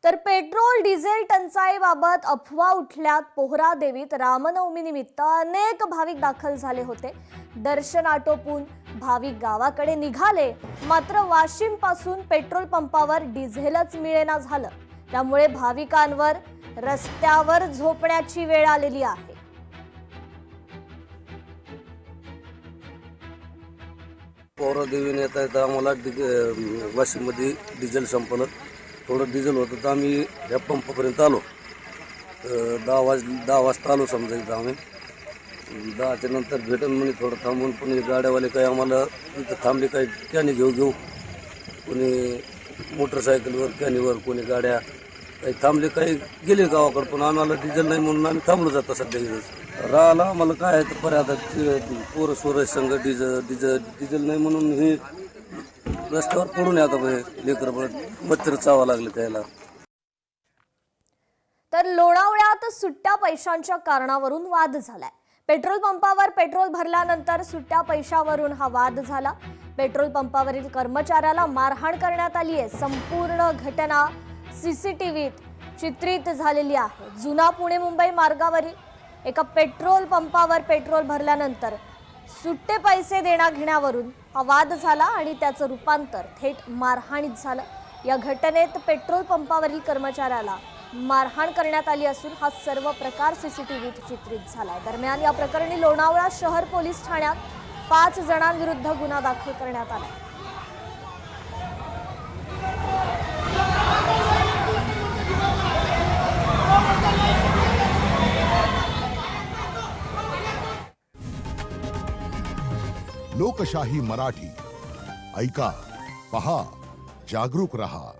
तर petrol diesel टंचाईबाबत अफवा उठल्यात। पोहरा देवीत रामनवमीनिमित्त अनेक भाविक दाखल झाले होते। दर्शन आटोपून भाविक गावाकडे निघाले, मात्र वाशिम पासून पेट्रोल पंपावर डिझेलच मिळेना झालं। त्यामुळे भाविकांवर रस्त्यावर झोपण्याची वेळ आलेली आहे। पोहरा देवीने येता येता आम्हाला वाशिममध्ये डिझेल संपलं। थोडं डिझेल होतं तर आम्ही ह्या पंपापर्यंत आलो। 10 वाजता आलो समजा इथं आम्ही। 10च्या नंतर भेटून म्हणे थोडं थांबून, पण गाड्यावाले काही आम्हाला इथं थांबले, काही कॅनी घेऊ कोणी मोटरसायकलवर कॅनीवर, कोणी गाड्या काही थांबले, काही गेले गावाकडे। पण आम्हाला डिझेल नाही म्हणून आम्ही थांबलो जाता सध्या इथं राहिला। आम्हाला काय तर पर्याय आता पोरं सोरं संघ डिझेल नाही म्हणून हे रस्त्यावर पडून आता लेकर मच्छर चावा लागले त्याला। तर लोणावळ्यात सुट्ट्या पैशांच्या कारणावरून वाद झालाय। पेट्रोल पंपावर पेट्रोल भरल्यानंतर सुट्ट्या पैशावरून हा वाद झाला। पेट्रोल पंपावरील कर्मचाऱ्याला मारहाण करण्यात आली आहे। संपूर्ण घटना सीसीटीव्हीत चित्रित झालेली आहे। जुना पुणे मुंबई मार्गावरील एका पेट्रोल पंपावर पेट्रोल भरल्यानंतर सुट्टे पैसे देण्याघेण्यावरून हा वाद झाला आणि त्याचं रूपांतर थेट मारहाणीत झालं। या घटनेत पेट्रोल पंपावरील कर्मचाऱ्याला मारहाण करण्यात आली असून हा सर्व प्रकार सीसीटीव्हीत चित्रित झालाय। दरम्यान या प्रकरणी लोणावळा शहर पोलीस ठाण्यात 5 जणांविरुद्ध गुन्हा दाखल करण्यात आला। लोकशाही मराठी ऐका, पहा, जागरूक रहा।